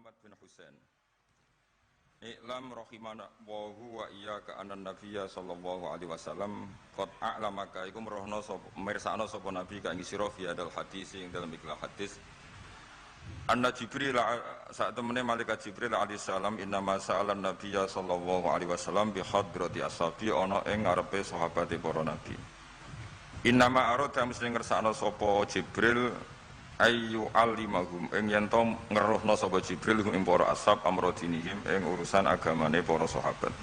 Muhammad bin Husain. I'lam rahimana wa huwa iyyaka anan nabiyya sallallahu alaihi wasallam qad a'lamaka iku merohno sapa mirsakno sapa nabi ka ing sira fi hadal hadis ing dalam ikhlas hadis anna Jibril saat temene malaikat Jibril alaihi salam innama sa'alan nabiyya sallallahu alaihi wasallam bi hadrati ashabi ana ing ngarepe sahabate para nabi. Innama arada mesti ngersakno sapa Jibril ayu alimahum ing yen to ngeruhna sapa Jibril ing para ashab amrodinihim ing urusan agamane para sahabat.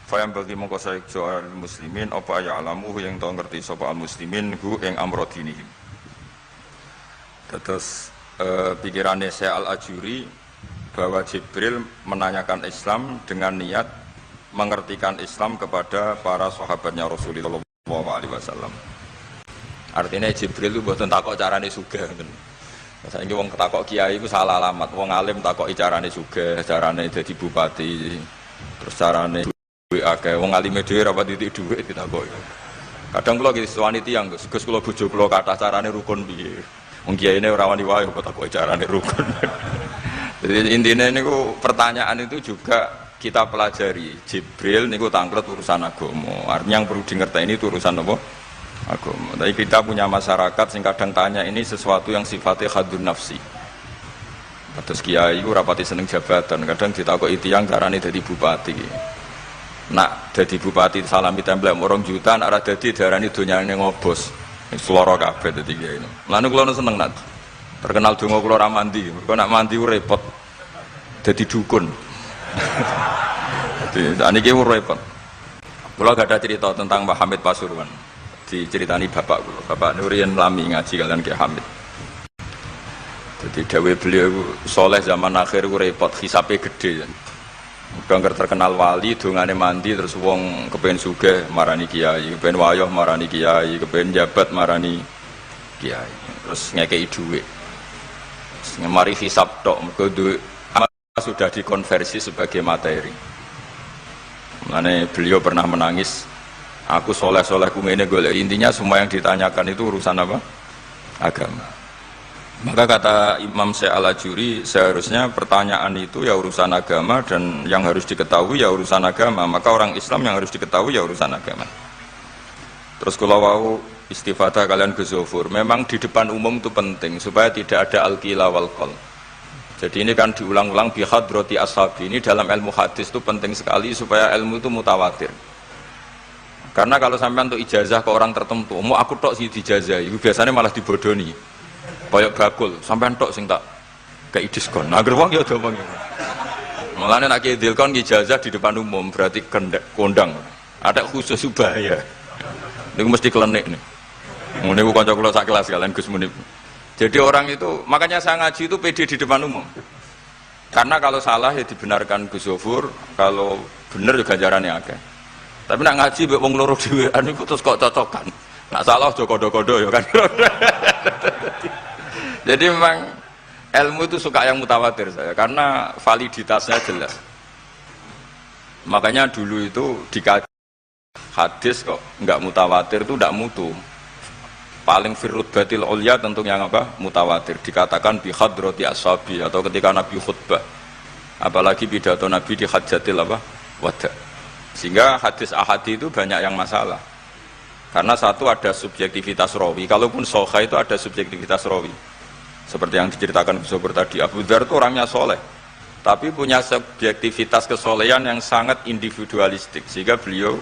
Fayam bagi mongko saejo al muslimin apa ya alamu yang to ngerti sapa al muslimin hu ing amrodinihim. Terus pikirannya Syekh Al-Ajuri bahwa Jibril menanyakan Islam dengan niat mengertikan Islam kepada para sahabatnya Rasulullah SAW. Artinya Jibril itu buatan takok carane sugih ngoten. Saiki wong takok kiai iku salah alamat. Wong alim takoki carane sugih, carane dadi bupati, terus carane duwe akeh. Wong alime dhewe ora pati dhuwit ditakoki. Kadang kula iki suwani tiyang, Gus kula bojo kula kathah carane rukun piye. Wong kiyaine ora wani wae kok takoki carane rukun. Jadi intinya niku pertanyaan itu juga kita pelajari. Jibril niku tangklet urusan agama. Artinya yang perlu dingerteni itu urusan apa? Agama. Tapi kita punya masyarakat sing kadang tanya ini sesuatu yang sifatnya khadun nafsi. Terus kiai itu rapati seneng jabatan. Kadang ditakoki tiyang carane dadi bupati. Nak dadi bupati salami templek orang jutaan arah dadi darani donyane ngobos. Seloro kabeh dadi kiai. Lan kula seneng nak terkenal donga kula ra mandi. Mergo nak mandi repot. Dadi dukun. Jadi niki repot. Kula gak ada cerita tentang Mbah Hamid Pasuruan. Diceritani bapak kula, Bapak Nurian Lami ngaji kalian Ki Hamid. Jadi dawuh beliau soleh zaman akhir ku repot, hisape gede. Udah terkenal wali, dongane mandi terus wong kepen sugih marani kiai, kepen wayoh marani kiai, kepen jabat marani kiai. Terus ngekei dhuwit. Mari hisab tok, mergo duwe sudah dikonversi sebagai materi. Mulane beliau pernah menangis. Aku soleh-soleh kumene golek. Intinya semua yang ditanyakan itu urusan apa? Agama. Maka kata Imam Syekh Al-Ajuri, seharusnya pertanyaan itu ya urusan agama dan yang harus diketahui ya urusan agama. Maka orang Islam yang harus diketahui ya urusan agama. Terus kalau wau istifadah kalian Ghazofur, memang di depan umum itu penting supaya tidak ada al-qila wal qal. Jadi ini kan diulang-ulang bihadrati ashabi. Ini dalam ilmu hadis itu penting sekali supaya ilmu itu mutawatir. Karena kalau sampai untuk ijazah ke orang tertentu, mau aku tok sih dijazah, itu biasanya malah dibodoni. Kayak bakul, sampai tok sing tak kayak diskon. Nah, gerbang ya udah bang. Malah nak kidilkon ijazah di depan umum berarti kondang. Ada khusus bahaya. Ini mesti klenik nih. Ini aku kanca kula sak kelas kalian Gus Munib. Jadi orang itu, makanya saya ngaji itu pede di depan umum. Karena kalau salah ya dibenarkan Gus Zofur, kalau benar juga ganjarannya akeh. Tapi nak ngaji mbek wong loro dhewean iku terus kok cocokan. Nak salah aja kodo-kodo ya kan. Jadi memang ilmu itu suka yang mutawatir saya karena validitasnya jelas. Makanya dulu itu dikaji hadis kok enggak mutawatir itu enggak mutu. Paling firrut batil ulya tentu yang apa? Mutawatir. Dikatakan bi hadrati ashabi atau ketika Nabi khutbah. Apalagi pidato Nabi di hajatil apa? Wada'. Sehingga hadis ahadi itu banyak yang masalah. Karena satu ada subjektivitas rawi. Kalaupun sahih itu ada subjektivitas rawi. Seperti yang diceritakan Ghazofur tadi, Abu Dzar itu orangnya soleh, tapi punya subjektivitas kesolehan yang sangat individualistik. Sehingga beliau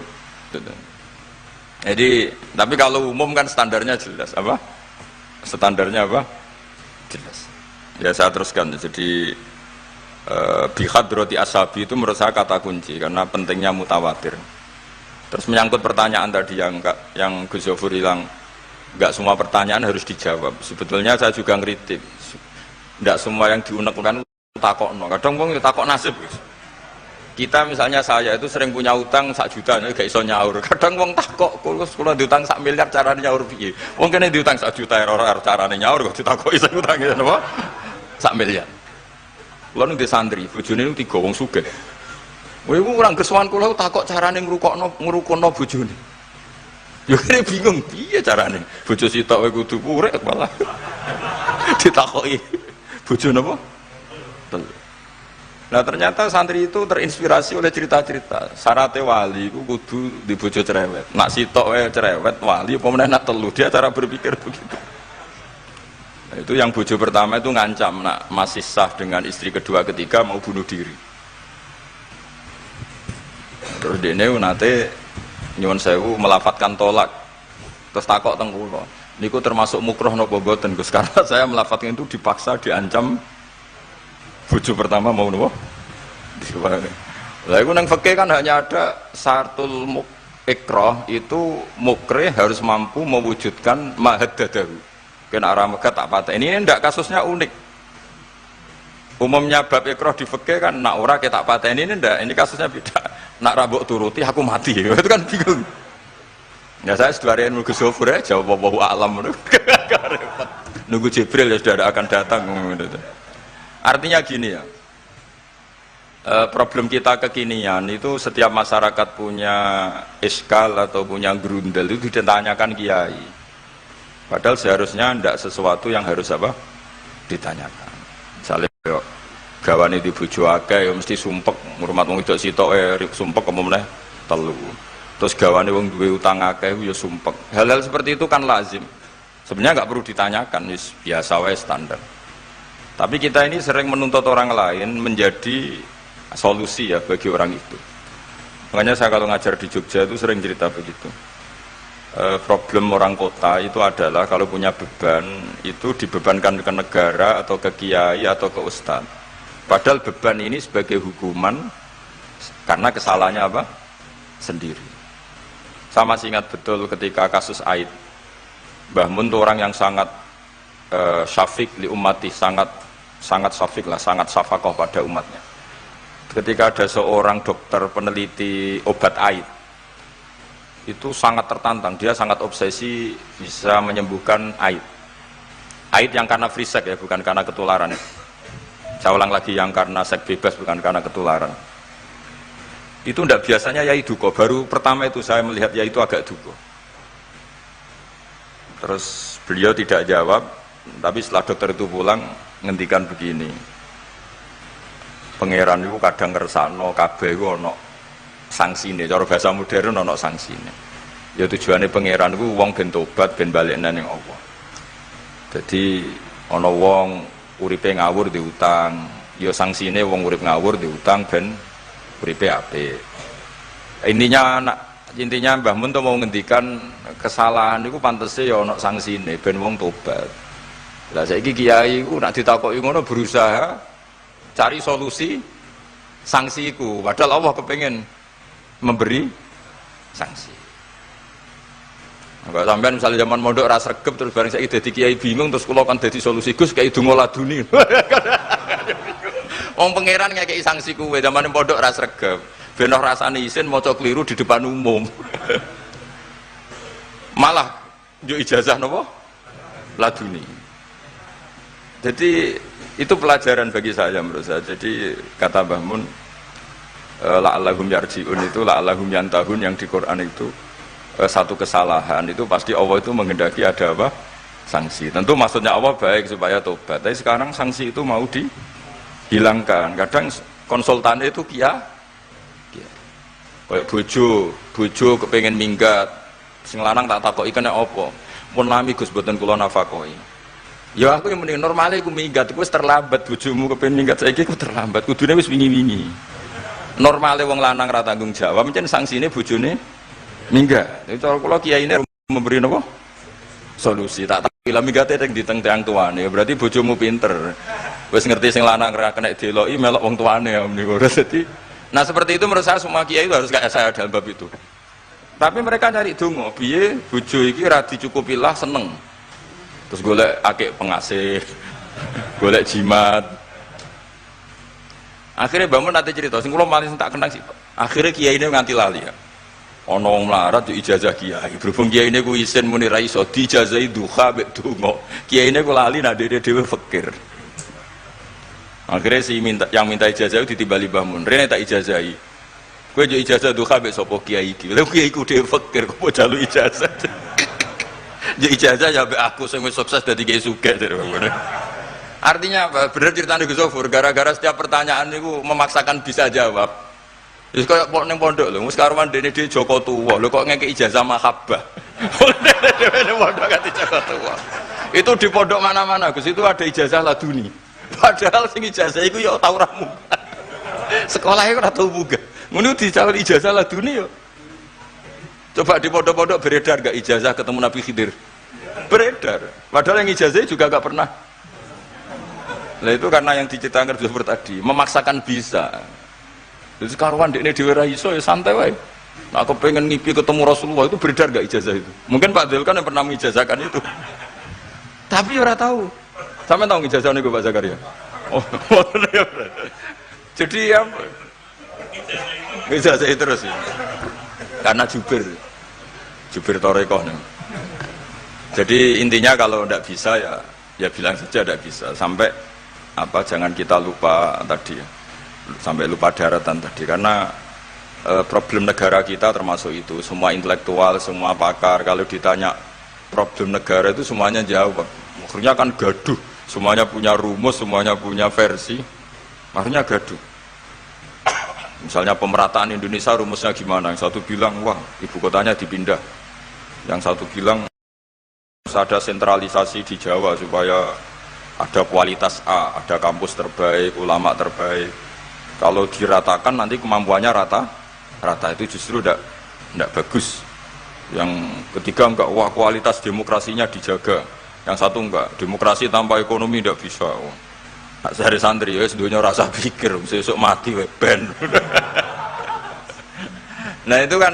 jadi, tapi kalau umum kan standarnya jelas apa? Standarnya apa? Jelas. Ya saya teruskan. Jadi bihadrati ashabi itu menurut saya kata kunci karena pentingnya mutawatir. Terus menyangkut pertanyaan tadi yang Gus Zofur bilang enggak semua pertanyaan harus dijawab. Sebetulnya saya juga ngritik. Enggak semua yang diunek-unek takokno. Kadang wong takok nasib. Kita misalnya saya itu sering punya utang 1 juta nek gak iso nyaur. Kadang wong takok kula diutang 1 miliar carane nyaur piye? Wong kene diutang 1 juta ora carane nyaur kok ditakoki sak utang napa? 1 miliar. Kula ning santri, bojone niku 3 wong sugih. Kowe iku ora gersowan kula takok carane ngrukono bojone. Ya kene bingung piye carane. Bojo sitok kowe kudu urip malah. Ditakoki. Bojo napa? telu. Nah ternyata santri itu terinspirasi oleh cerita-cerita. Syaratnya wali itu kudu di bojo cerewet. Nak sitok cerewet wali, pemenang nak telu, dia cara berpikir begitu. Nah, itu yang bojo pertama itu ngancam, nak masih sah dengan istri kedua ketiga mau bunuh diri. Terus dia nanti nyuwun sewu melafatkan tolak. Terus takok teng kula. Niku termasuk mukroh napa boten Gus? Karena saya melafatkan itu dipaksa diancam. Bojo pertama mau nopo? Lah iku nang fikih kan hanya ada syaratul ikrah itu mukrih harus mampu mewujudkan mahaddadahu. Kena arah Mekah tak patah. Ini ndak kasusnya unik. Umumnya bab ikrah di fikih kan nak ora ke tak patah ini ndak. Ini kasusnya beda. Nak rabuk turuti aku mati. Itu kan bingung. Ya saya seduarian nunggu Sofur ya jawab wallahu a'lam. Nunggu Jibril ya sudah akan datang. Artinya gini ya, problem kita kekinian itu setiap masyarakat punya iskal atau punya grundel itu ditanyakan kiai. Padahal seharusnya tidak sesuatu yang harus apa ditanyakan. Misalnya gawane di bojo akeh ya mesti sumpek, ngurmat wong wedok sitok sumpek kemene telu. Terus gawane wong duwe utang akeh ya sumpek. Hal-hal seperti itu kan lazim. Sebenarnya nggak perlu ditanyakan, biasa wae standar. Tapi kita ini sering menuntut orang lain menjadi solusi ya bagi orang itu. Makanya saya kalau ngajar di Jogja itu sering cerita begitu. Problem orang kota itu adalah kalau punya beban itu dibebankan ke negara atau ke kiai atau ke ustadz. Padahal beban ini sebagai hukuman karena kesalahannya apa? Sendiri. Saya masih ingat betul ketika kasus Aid. Mbah Mun itu orang yang sangat syafiq li ummati, sangat syafiq lah, sangat syafaqah pada umatnya. Ketika ada seorang dokter peneliti obat Aid, itu sangat tertantang, dia sangat obsesi bisa menyembuhkan Aid. Aid yang karena free sex ya, bukan karena ketularan. Saya ulang lagi, yang karena seks bebas, bukan karena ketularan. Itu tidak biasanya yai duko. Baru pertama itu saya melihat yai itu agak duko. Terus beliau tidak jawab, tapi setelah dokter itu pulang ngendikan begini, pangeran itu kadang ngersakno kabeh iku ana sangsine, cara bahasa modern ana sangsine. Ya tujuane pangeran iku wong ben tobat ben balekna ning Allah. Dadi ana wong uripe ngawur diutang, ya sangsine wong urip ngawur diutang ben uripe apik. Intinya Mbah Mun mau ngendikan kesalahan itu pantese ya ana sangsine ben wong tobat. Lah saiki kiai iku nek ditakoki ngono berusaha cari solusi sanksi iku, padahal Allah kepengen memberi sanksi. Enggak sampean misalnya zaman mondok ra sregep terus bareng saiki dadi kiai bingung terus kula kan dadi solusi Gus kayak donga laduni. Wong pangeran ngekeki sanksi kuwe zaman mondok ra sregep. Ben ora rasane isin maca keliru di depan umum. Malah yo ijazah napa? Laduni. Jadi itu pelajaran bagi saya menurut saya. Jadi kata Mbah Mun, la'allahum yarji'un itu la'allahum yantahun yang di Quran itu satu kesalahan itu pasti Allah itu menghendaki ada apa? Sanksi. Tentu maksudnya Allah baik supaya tobat. Tapi sekarang sanksi itu mau dihilangkan. Kadang konsultannya itu kayak bojo kepengen minggat, sing lanang tak takoki kena apa? Mun lami Gus boten kula nafakoi. Ya aku yang mending normale aku minggat, aku wis terlambat bojomu kepengen minggat saiki aku terlambat. Kudune wis wingi-wingi. Normale wong lanang ra tanggung jawab, mencen sanksine bojone minggat. Itu cara kula kiyaine memberi napa? Solusi. Tak takoki minggate teng diteng tiyang tuane. Berarti bojomu pinter. Wis ngerti sing lanang ra kena deloki melok wong tuane ya meniku. Dadi nah seperti itu menurut saya semua kiai itu harus kayak saya dalam bab itu. Tapi mereka cari dongo, piye bojo iki ra dicukupilah seneng. Terus golek akeh pengasih, golek jimat. Akhirnya bangun nanti cerita, sing kula malih tak kenang sih. Akhirnya kiai ini nganti lali ya. Ana wong melarat yo ijazah kiai. Berhubung kiai ini ku isin muni ra iso diijazahi duha mek donga. Kiai ini ku lali nak dhewe fakir. Akhirnya yang minta ijazah itu ditimbali Mbah Mun. Rene tak ijazahi. Kowe yo ijazah duha mek sapa kiai iki. Lha kiai ku dhewe fakir kok jalu ijazah. Yo ijazah ya mek aku sing wis sukses dadi kiai sugih. Artinya apa? Bener ceritanya Gus Zofur, gara-gara setiap pertanyaan itu memaksakan bisa jawab. Terus kayak neng pondok loh, sekarang dene di Joko Tua, lo kok ngekei ijazah mahabbah? Dene pondok ganti Joko Tua. Itu di pondok mana-mana, Gus itu ada ijazah laduni. Padahal sing ijazah itu ya tau ramu. Sekolahnya ora tau buka. Ngono dicawal ijazah laduni yo. Coba di pondok-pondok beredar gak ijazah ketemu Nabi Khidir? Beredar. Padahal yang ijazah juga gak pernah. Nah itu karena yang diceritakan seperti tadi, memaksakan bisa. Jadi karuan ini diwerai iso ya santai wae. Nah aku pengen ngipi ketemu Rasulullah itu beredar gak ijazah itu? Mungkin Pak Del kan yang pernah mengijazahkan itu. Tapi orang tahu. Sampai tahu ijazah ini Pak Zakaria. Oh, jadi apa? Ijazah terus ya. Karena jubir Torekoh nih. Jadi intinya kalau tidak bisa ya bilang saja tidak bisa. Sampai apa? Jangan kita lupa tadi ya. Sampai lupa daratan tadi karena problem negara kita termasuk itu. Semua intelektual, semua pakar kalau ditanya problem negara itu semuanya jawab. Akhirnya kan gaduh. Semuanya punya rumus, semuanya punya versi. Akhirnya gaduh. Misalnya pemerataan Indonesia rumusnya gimana? Yang satu bilang, wah ibu kotanya dipindah. Yang satu bilang harus ada sentralisasi di Jawa supaya ada kualitas A, ada kampus terbaik, ulama terbaik. Kalau diratakan nanti kemampuannya rata itu justru tidak bagus. Yang ketiga enggak, wah kualitas demokrasinya dijaga. Yang satu enggak, demokrasi tanpa ekonomi tidak bisa. Sehari santri ya sedunia rasa pikir besok mati ben. Nah itu kan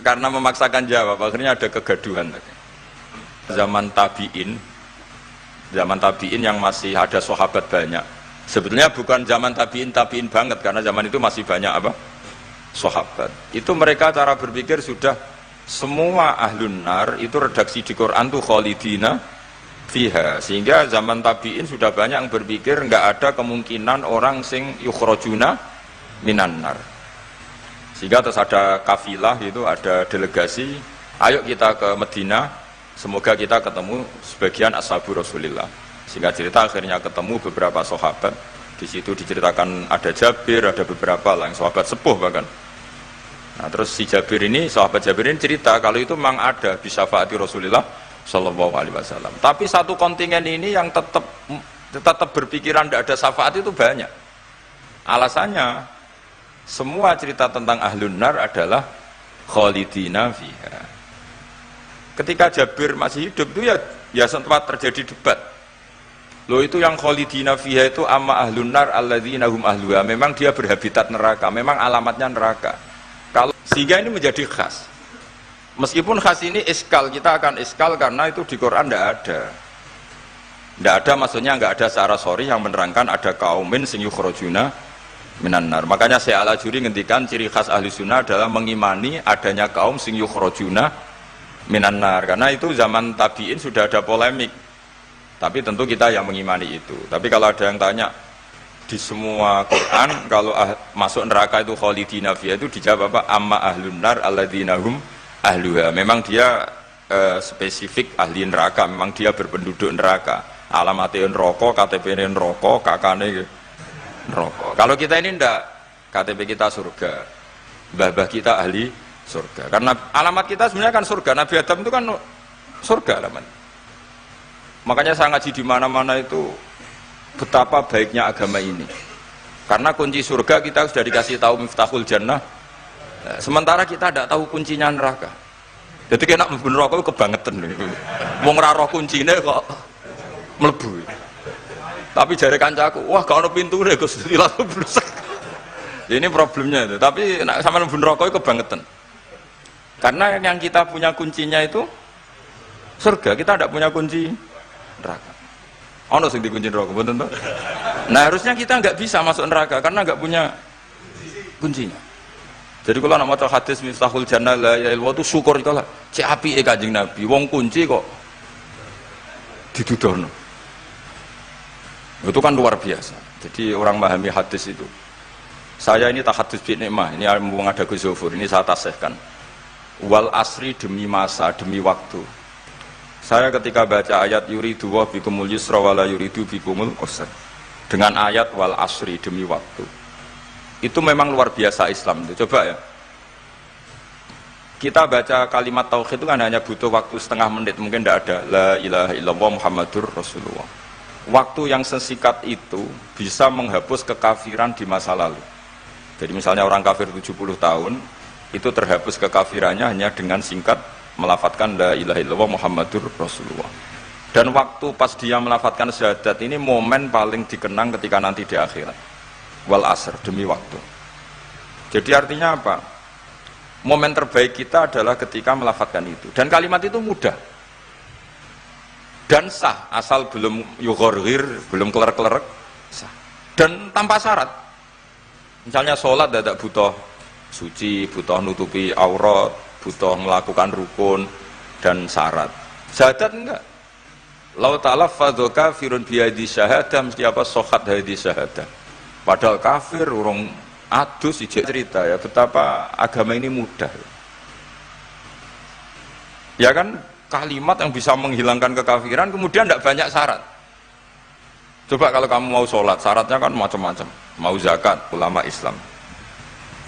karena memaksakan jawab akhirnya ada kegaduhan. Zaman tabiin yang masih ada sahabat banyak. Sebetulnya bukan zaman tabiin banget karena zaman itu masih banyak apa? Sahabat. Itu mereka cara berpikir sudah semua ahlun nar itu redaksi di Quran tuh khalidina fiha, sehingga zaman tabi'in sudah banyak yang berpikir nggak ada kemungkinan orang sing yukhrajuna minan nar. Sehingga terus ada kafilah itu, ada delegasi, ayo kita ke Medina, semoga kita ketemu sebagian ashabu Rasulillah. Sehingga cerita akhirnya ketemu beberapa sahabat. Di situ diceritakan ada Jabir, ada beberapa lah yang sahabat sepuh bahkan. Nah terus si Jabir ini, sahabat Jabir ini cerita kalau itu memang ada bisa syafaati Rasulillah Sallallahu Alaihi Wasallam. Tapi satu kontingen ini yang tetap berpikiran tidak ada syafaat itu banyak. Alasannya semua cerita tentang ahlun nar adalah khalidina fiha. Ketika Jabir masih hidup itu ya sempat terjadi debat. Loh itu yang khalidina fiha itu amma ahlun nar alladzina hum ahluha. Memang dia berhabitat neraka, memang alamatnya neraka. Kalau sehingga ini menjadi khas. Meskipun khas ini iskal, kita akan iskal karena itu di Quran tidak ada. Tidak ada maksudnya nggak ada secara sorry yang menerangkan ada kaumin sing yukhrajuna minan nar. Makanya saya Al-Ajuri ngendikan ciri khas ahli sunnah adalah mengimani adanya kaum sing yukhrajuna minan nar. Karena itu zaman tabi'in sudah ada polemik. Tapi tentu kita yang mengimani itu. Tapi kalau ada yang tanya di semua Quran kalau masuk neraka itu khalidina fiha itu dijawab apa? Amma ahlun nar alladzina hum ahluha. Memang dia spesifik ahli neraka, memang dia berpenduduk neraka. Alamatnya neraka, KTP-nya neraka, kakaknya neraka. Kalau kita ini ndak, KTP kita surga, mbah-mbah kita ahli surga. Karena alamat kita sebenarnya kan surga. Nabi Adam itu kan surga alamat. Makanya saya ngaji di mana-mana itu betapa baiknya agama ini. Karena kunci surga kita sudah dikasih tahu miftahul jannah. Sementara kita tidak tahu kuncinya neraka. Jadi kena mlebu neraka itu kebangetan. Wong ora roh kuncine kok mlebu. Tapi jare kancaku, wah gak ono pintune Gus, langsung blusek. Ini problemnya itu. Tapi nek sampean mlebu neraka itu kebangetan. Karena yang kita punya kuncinya itu surga, kita tidak punya kunci neraka. Ono sing dikunci neraka, mboten to? Nah, harusnya kita nggak bisa masuk neraka karena nggak punya kuncinya. Jadi kalau nak maca hadis miftahul jannah la ilaha illallah itu syukur kalau cek apike Kanjeng Nabi, wong kunci kok didudono. Itu kan luar biasa. Jadi orang memahami hadis itu. Saya ini tahadus bi nikmah, ini mumpung ada Gus Zofur, ini saya tasihkan. Wal asri demi masa, demi waktu. Saya ketika baca ayat yuridu wa bikumul yusra wala yuridu bikumul usra, dengan ayat wal asri, demi waktu, itu memang luar biasa Islam itu. Coba ya, kita baca kalimat tauhid itu kan hanya butuh waktu setengah menit, mungkin tidak ada la ilaha illallah Muhammadur Rasulullah. Waktu yang sesingkat itu bisa menghapus kekafiran di masa lalu. Jadi misalnya orang kafir 70 tahun, itu terhapus kekafirannya hanya dengan singkat melafadzkan la ilaha illallah Muhammadur Rasulullah. Dan waktu pas dia melafadzkan syahadat ini momen paling dikenang ketika nanti di akhirat. Wal asr, demi waktu. Jadi artinya apa? Momen terbaik kita adalah ketika melafadzkan itu. Dan kalimat itu mudah dan sah, asal belum yughorghir, belum kelerek-kelerek, sah. Dan tanpa syarat. Misalnya sholat tidak butuh suci, butuh nutupi aurat, butuh melakukan rukun dan syarat. Syahadat enggak. Lau ta'laffadhu kafirun biyadi syahadah, mesti apa? Sohat hadi syahadah. Padahal kafir, urung adus, ijek cerita ya, betapa agama ini mudah. Ya kan, kalimat yang bisa menghilangkan kekafiran, kemudian tidak banyak syarat. Coba kalau kamu mau sholat, syaratnya kan macam-macam. Mau zakat, ulama Islam.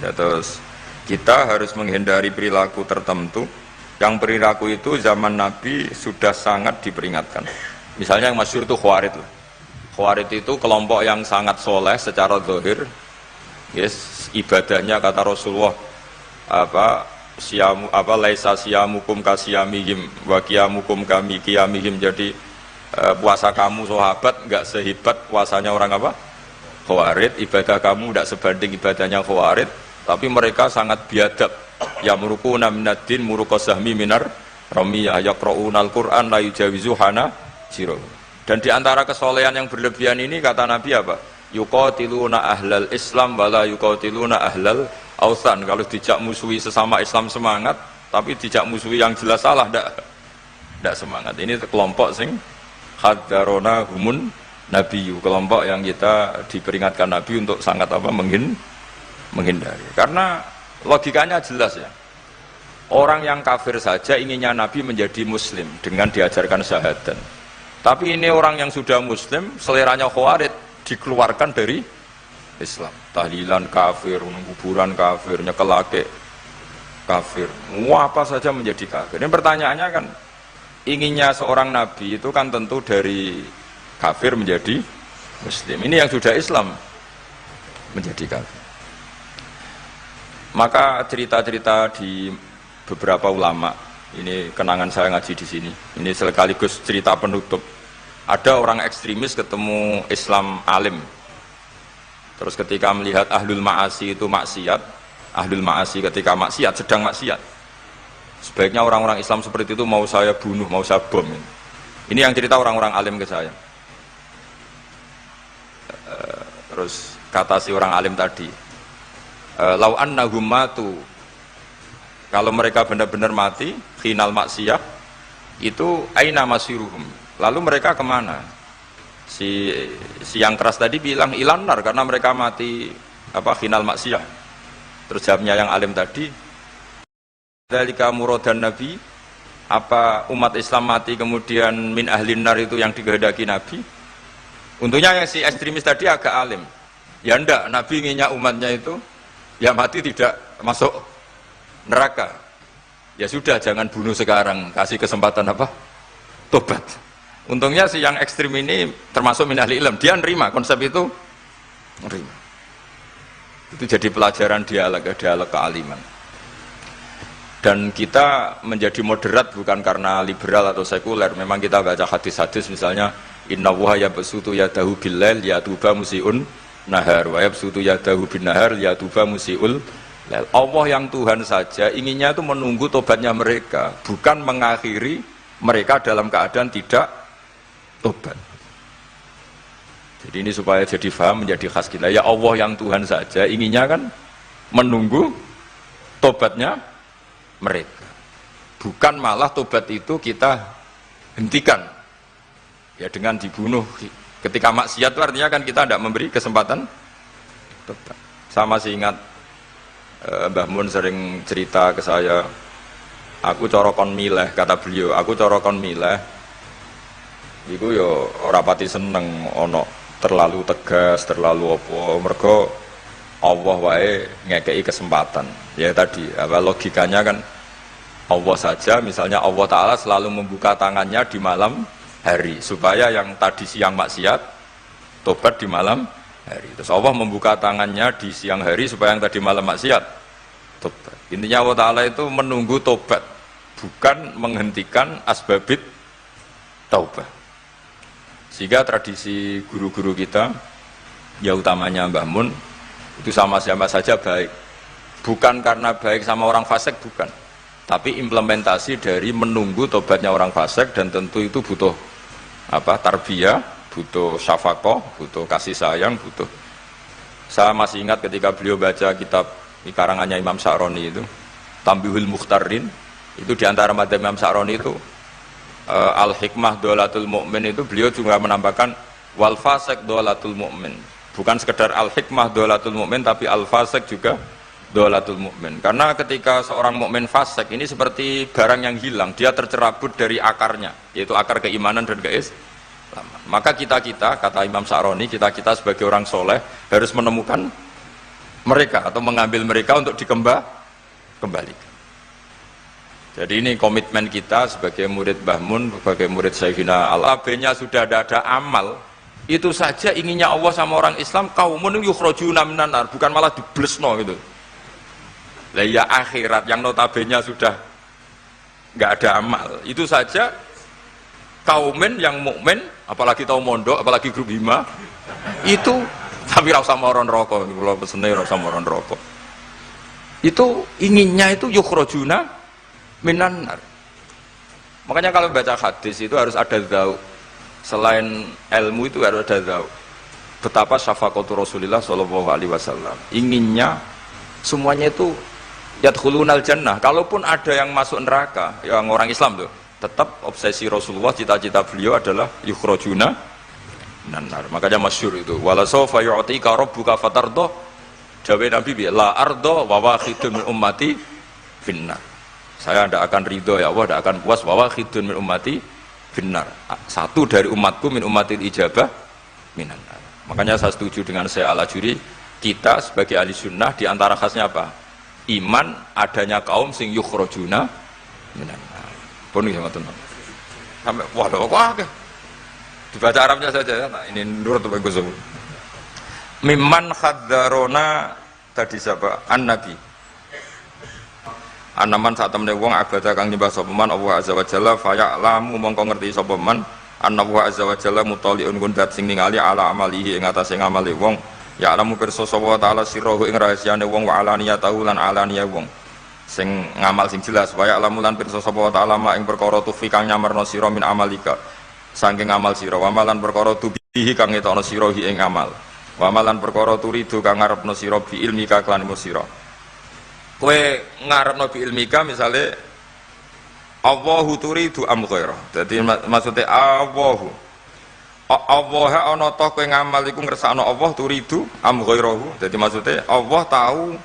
Ya, terus kita harus menghindari perilaku tertentu, yang perilaku itu zaman Nabi sudah sangat diperingatkan. Misalnya yang masyhur itu Khawarid. Khawarid itu kelompok yang sangat soleh secara zahir. Yes, ibadahnya kata Rasulullah laisa siyamukum kasiyamihim wa qiyamukum kami qiyamihim. Jadi puasa kamu sahabat enggak sehebat puasanya orang apa? Khawarid. Ibadah kamu enggak sebanding ibadahnya Khawarid, tapi mereka sangat biadab. Ya murukuna minaddin murukosahmi minar ramiyah yaqra'unal Qur'an la yujawizu hana jiro. Dan diantara kesolehan yang berlebihan ini kata Nabi apa? Yuqatiluna ahlal Islam wala yuqatiluna ahlal ausan. Kalau dijak musuhi sesama Islam semangat, tapi dijak musuhi yang jelas salah ndak semangat. Ini kelompok sing hadarona humun nabiyyu, kelompok yang kita diperingatkan Nabi untuk sangat menghindari. Karena logikanya jelas ya. Orang yang kafir saja inginnya Nabi menjadi muslim dengan diajarkan syahadat. Tapi ini orang yang sudah muslim, seleranya Khawarid, dikeluarkan dari Islam. Tahlilan kafir, kuburan kafir, nyekelake kafir, apa saja menjadi kafir. Ini pertanyaannya kan, inginnya seorang nabi itu kan tentu dari kafir menjadi muslim. Ini yang sudah Islam menjadi kafir. Maka cerita-cerita di beberapa ulama, ini kenangan saya ngaji di sini. Ini sekaligus cerita penutup. Ada orang ekstremis ketemu Islam alim. Terus ketika melihat ahlul ma'asi itu maksiat, ahlul ma'asi ketika maksiat, sedang maksiat, sebaiknya orang-orang Islam seperti itu mau saya bunuh, mau saya bom. Ini yang cerita orang-orang alim ke saya. Terus kata si orang alim tadi, lau annahum matu, kalau mereka benar-benar mati final maksiyah itu aina masiruhum, lalu mereka kemana? Si yang keras tadi bilang ilanar, karena mereka mati final maksiyah. Terus jawabnya yang alim tadi, dzalika muradan nabi, apa umat Islam mati kemudian min ahlin nar itu yang dikehendaki Nabi? Untungnya yang si ekstremis tadi agak alim. Ya enggak, Nabi inginnya umatnya itu ya mati tidak masuk neraka. Ya sudah, jangan bunuh sekarang, kasih kesempatan tobat. Untungnya si yang ekstrim ini termasuk min ahli ilm, dia nerima konsep itu, nerima. Itu jadi pelajaran dialog kealiman. Dan kita menjadi moderat bukan karena liberal atau sekuler. Memang kita baca hadis-hadis misalnya inna wuha yabsutu yadahu billail yatuba musiun nahar wa yabsutu yadahu bin nahar yatuba musiul lail. Allah yang Tuhan saja inginnya itu menunggu tobatnya mereka, bukan mengakhiri mereka dalam keadaan tidak tobat. Jadi ini supaya jadi faham, menjadi khas kita. Ya Allah yang Tuhan saja inginnya kan menunggu tobatnya mereka, bukan malah tobat itu kita hentikan ya dengan dibunuh ketika maksiat. Itu artinya kan kita tidak memberi kesempatan tobat. Sama sih ingat Mbah Mun sering cerita ke saya, Aku cara kon milih, kata beliau, aku cara kon milih. Iku yo ora pati seneng ana terlalu tegas, terlalu apa. Mergo Allah wae ngekei kesempatan. Ya tadi, apa logikanya kan Allah saja, misalnya Allah Ta'ala selalu membuka tangannya di malam hari supaya yang tadi siang maksiat tobat di malam hari. Terus Allah membuka tangannya di siang hari supaya yang tadi malam maksiat tobat. Intinya Allah Ta'ala itu menunggu tobat, bukan menghentikan asbabit taubat. Sehingga tradisi guru-guru kita, ya utamanya Mbah Mun, itu sama-sama saja baik. Bukan karena baik sama orang fasik, bukan. Tapi implementasi dari menunggu tobatnya orang fasik, dan tentu itu butuh tarbiyah, butuh syafaqah, butuh kasih sayang, butuh. Saya masih ingat ketika beliau baca kitab karangannya Imam Sa'roni itu, Tambihul Mukhtarin, itu diantara madzhab Imam Sa'roni itu Al-Hikmah Dolatul Mu'min, itu beliau juga menambahkan wal fasik dolatul mu'min. Bukan sekedar Al-Hikmah Dolatul Mu'min, tapi Al-Fasik juga Dolatul Mu'min. Karena ketika seorang mukmin fasik ini seperti barang yang hilang, dia tercerabut dari akarnya, yaitu akar keimanan dan keislaman. Maka kita kata Imam Sa'roni, kita sebagai orang soleh harus menemukan mereka atau mengambil mereka untuk dikembalikan. Jadi ini komitmen kita sebagai murid Mbah Mun, sebagai murid Sayyidina Al-Abenya sudah ada amal. Itu saja inginnya Allah sama orang Islam, kaumun yukhrajuna minan nar, bukan malah diblesno gitu. Lah ya akhirat yang notabene sudah nggak ada amal, itu saja kaumen yang mukmin, apalagi tahu mondok, apalagi grup hima, itu tapi rasa moron rokok, kalau pesene rasa moron rokok. Itu inginnya itu yukhrajuna minan nar. Makanya kalau baca hadis itu harus ada dzauq. Selain ilmu itu harus ada dzauq. Betapa syafaqatu Rasulullah sallallahu alaihi wasallam. Inginnya semuanya itu yadkhulunal jannah. Kalaupun ada yang masuk neraka, yang orang Islam tuh, tetap obsesi Rasulullah, cita-cita beliau adalah yukhrajuna minan nar. Makanya masyhur itu, wala sawfa yu'tika rabbuka fatarda. Jawa Nabi bi la arda wa wahidun min ummati finnar. Saya tidak akan ridho ya Allah, tidak akan puas wa wahidun min ummati finnar. Satu dari umatku min ummatil ijabah minan nar. Makanya saya setuju dengan Syekh Al-Ajuri, kita sebagai ahli sunnah di antara khasnya apa? Iman adanya kaum sing yukhrajuna minan nar. Pun iki ngoten. Sampai waduh kok dibaca Arabnya saja. Nah, ini nurut bagus. Mimman khadzarona tadi siapa? An-Nabi. Anaman saat temene wong abada kang nyembah sapa man Allah azza wa jalla fa ya'lamu mongko ngerti sapa man anna wa azza wa jalla mutaliun kun dat sing ningali ala amalihi ing atase ngamale wong. Ya alamu pirsa sapa taala sirruhu ing rahasiane wong wa alaniyatahu lan alaniya wong sing ngamal sing jelas wa alamu lan pirsa sapa taala ma ing perkara tufi kang nyamarno sira min amalika saking amal sira wa malan perkara tubihi kang ngetokno sira ing amal wa malan perkara turidu kang ngarepno sira bi ilmika klan sira kowe ngarepno bi ilmika misale Allahu turidu am ghaira. Dadi maksudnya Allah ana ta kowe ngamal iku ngersakno Allah turidu am ghairahu. Jadi maksudnya Allah tahu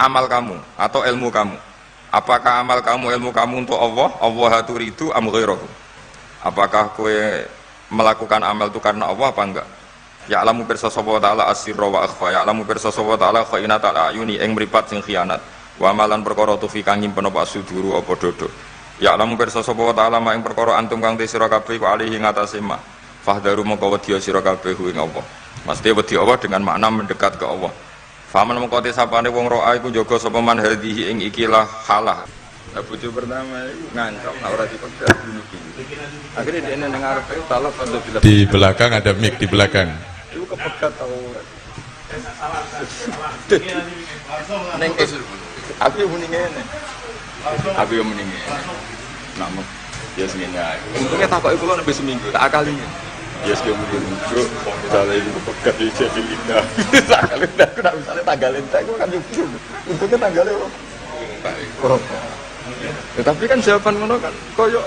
amal kamu atau ilmu kamu. Apakah amal kamu ilmu kamu untuk Allah? Allah turidu am ghairahu. Apakah kowe melakukan amal itu karena Allah apa enggak? Ya alamu pirsa sapa taala asirra wa akhfa. Ya alamu pirsa sapa taala khainatal ayuni ing mripat sing khianat. Wa amalan perkara tufi kang nyimpen apa suduru apa dodo. Ya alamu pirsa sapa taala ing perkara antum kang sira kabeh ku alihi ngatasé ma. Fahdaru mongko wedi sira kabeh ing Allah. Mesti wedi Allah dengan makna mendekat ke Allah. Faman mongko te sapane wong roa iku jaga sapa man hadhihi ing ikilah halah. Lah bojo pertama iku ngancam nek ora dipegat bunuh diri. Akhirnya dia nang ngarepe talak di belakang ada mic di belakang. Iku kepegat tau ora. Neng aku yo muni ngene. Aku yo muni ngene. Namun ya seminggu. Untungnya takoki kula nembe seminggu tak akali. Ya sing muni bro, misalnya itu kepegat di jadi lidah. Sakale aku nak misale tanggal entek aku kan yo. Untungnya tanggalnya oh. Tetapi kan jawaban ngono kan koyo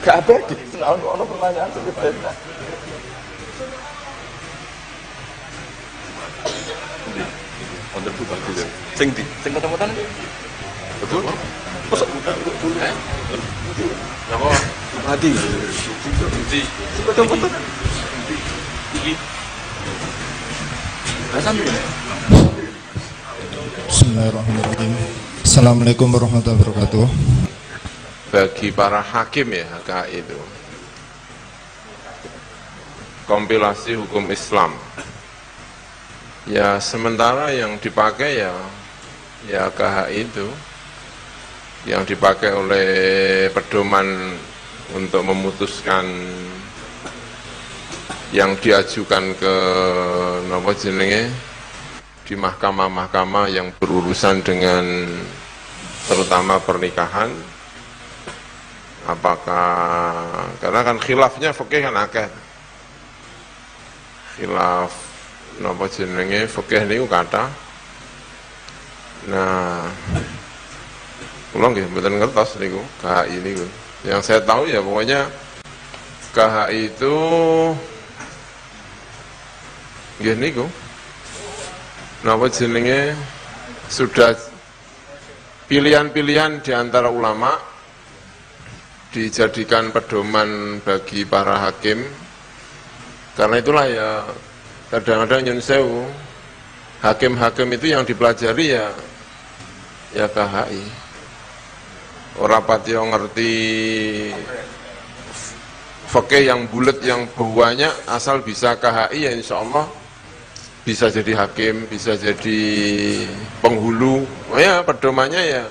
gak abadi. Ono pertanyaan sebenarnya. Untuk buka gitu. Sing ketemu-temutan. Betul? Masa Apa? Mati. Foto-foto. Bismillahirrahmanirrahim. Assalamualaikum warahmatullahi wabarakatuh. Bagi para hakim ya, HKI itu kompilasi hukum Islam. Ya sementara yang dipakai ya KHI itu yang dipakai oleh pedoman untuk memutuskan yang diajukan ke nopo jenenge di mahkamah-mahkamah yang berurusan dengan terutama pernikahan. Apakah karena kan khilafnya fikih kan akeh. Khilaf napa jenenge fikih niku kathah. Nah, kula nggih mboten ngertos niku KHI niku. Yang saya tahu ya pokoknya KHI itu nggih niku napa jenenge sudah pilihan-pilihan di antara ulama dijadikan pedoman bagi para hakim. Karena itulah ya kadang-kadang nyun sewu hakim-hakim itu yang dipelajari ya KHI. Ora pati ngerti fikih yang bulat yang banyak asal bisa KHI ya insya Allah bisa jadi hakim, bisa jadi penghulu. Oh ya pedomannya ya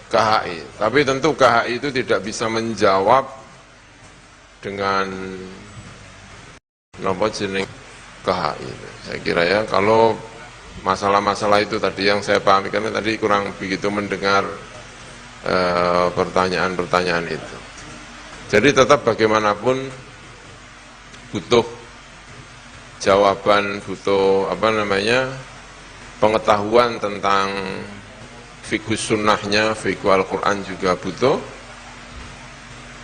KHI. Tapi tentu KHI itu tidak bisa menjawab dengan nomor jenis KHI. Saya kira ya kalau masalah-masalah itu tadi yang saya pahami karena tadi kurang begitu mendengar pertanyaan-pertanyaan itu. Jadi tetap bagaimanapun butuh jawaban, butuh pengetahuan tentang fikih sunnahnya, fikih Al-Quran juga butuh.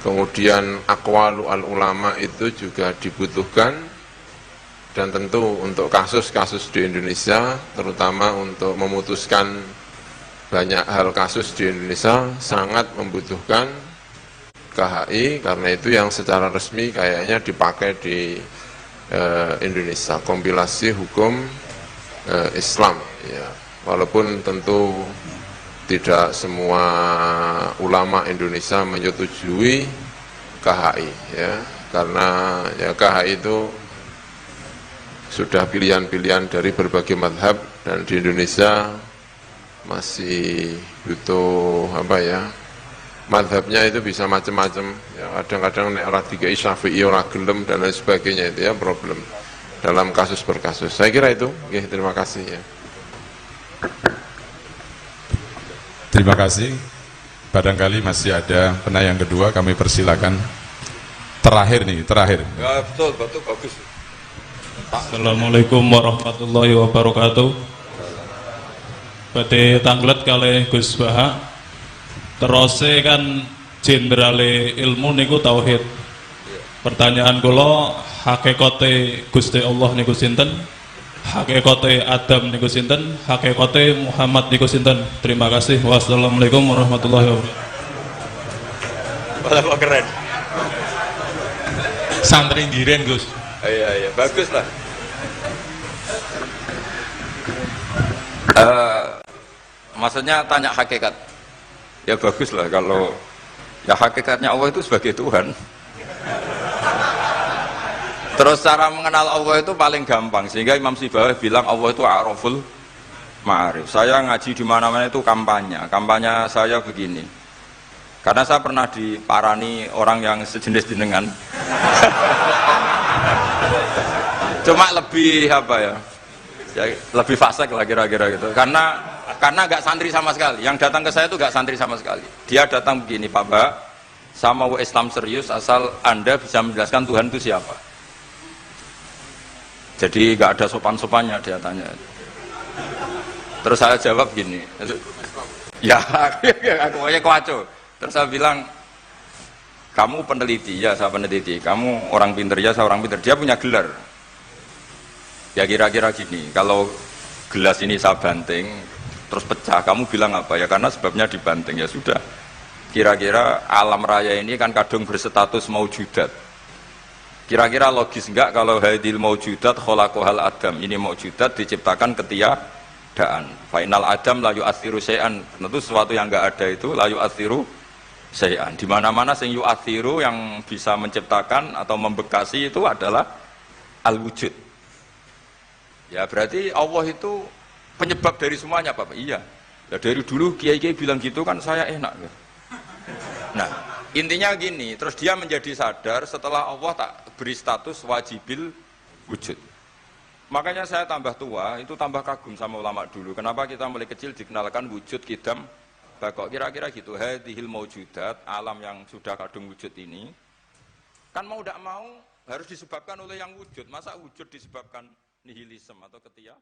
Kemudian aqwalu al-ulama itu juga dibutuhkan. Dan tentu untuk kasus-kasus di Indonesia, terutama untuk memutuskan banyak hal kasus di Indonesia, sangat membutuhkan KHI, karena itu yang secara resmi kayaknya dipakai di Indonesia, kompilasi hukum Islam. Ya. Walaupun tentu tidak semua ulama Indonesia menyetujui KHI, ya, karena ya KHI itu sudah pilihan-pilihan dari berbagai madhab dan di Indonesia masih butuh madhabnya itu bisa macam-macam. Ya, kadang-kadang nek ora dikai Syafi'i ora gelem dan lain sebagainya, itu ya problem dalam kasus per kasus. Saya kira itu. Oke, terima kasih ya. Terima kasih. Barangkali masih ada penanya kedua, kami persilakan. Terakhir. Ya betul bagus. Assalamualaikum warahmatullahi wabarakatuh. Badhe tanglet kalih Gus Baha. Terose kan jenderale ilmu niku tauhid. Pertanyaan kula, hakikate Gusti Allah niku sinten? Hakikate Adam niku sinten? Hakikate Muhammad niku sinten? Terima kasih. Wassalamualaikum warahmatullahi wabarakatuh. Wah, keren. Santri Ndiren, Gus. Iya, bagus lah. Maksudnya tanya hakikat. Ya bagus lah kalau ya hakikatnya Allah itu sebagai Tuhan. Terus cara mengenal Allah itu paling gampang, sehingga Imam Sibawayh bilang Allah itu a'raful ma'arif. Saya ngaji di mana-mana itu kampanye saya begini. Karena saya pernah diparani orang yang sejenis jenengan. Cuma lebih lebih fasik lah kira-kira gitu. Karena nggak santri sama sekali. Yang datang ke saya itu nggak santri sama sekali. Dia datang begini, Pak Mbak, saya mau Islam serius asal Anda bisa menjelaskan Tuhan itu siapa. Jadi nggak ada sopan-sopannya dia tanya. Terus saya jawab gini, ya aku aja kacau. Terus saya bilang, kamu peneliti, ya saya peneliti. Kamu orang pinter, ya saya orang pinter. Dia punya gelar. Ya kira-kira gini, kalau gelas ini saya banting, terus pecah, kamu bilang apa? Ya karena sebabnya dibanting, ya sudah. kira-kira alam raya ini kan kadung berstatus maujudat. Kira-kira logis enggak kalau hadil maujudat khalaqahal adam, ini maujudat diciptakan ketiadaan. Final adam la yu'athiru syai'an, tentu sesuatu yang enggak ada itu la yu'athiru syai'an. Di mana-mana sing yu'athiru yang bisa menciptakan atau membekasi itu adalah al-wujud. Ya berarti Allah itu penyebab dari semuanya Bapak. Iya. Ya dari dulu kiai-kiai bilang gitu kan saya enak. Nah, intinya gini, terus dia menjadi sadar setelah Allah tak beri status wajibil wujud. Makanya saya tambah tua, itu tambah kagum sama ulama dulu. Kenapa kita mulai kecil dikenalkan wujud kidam bakok, kira-kira gitu. Hadhil maujudat, alam yang sudah kadung wujud ini, kan mau tidak mau harus disebabkan oleh yang wujud. Masa wujud disebabkan nihilisme atau ketiak?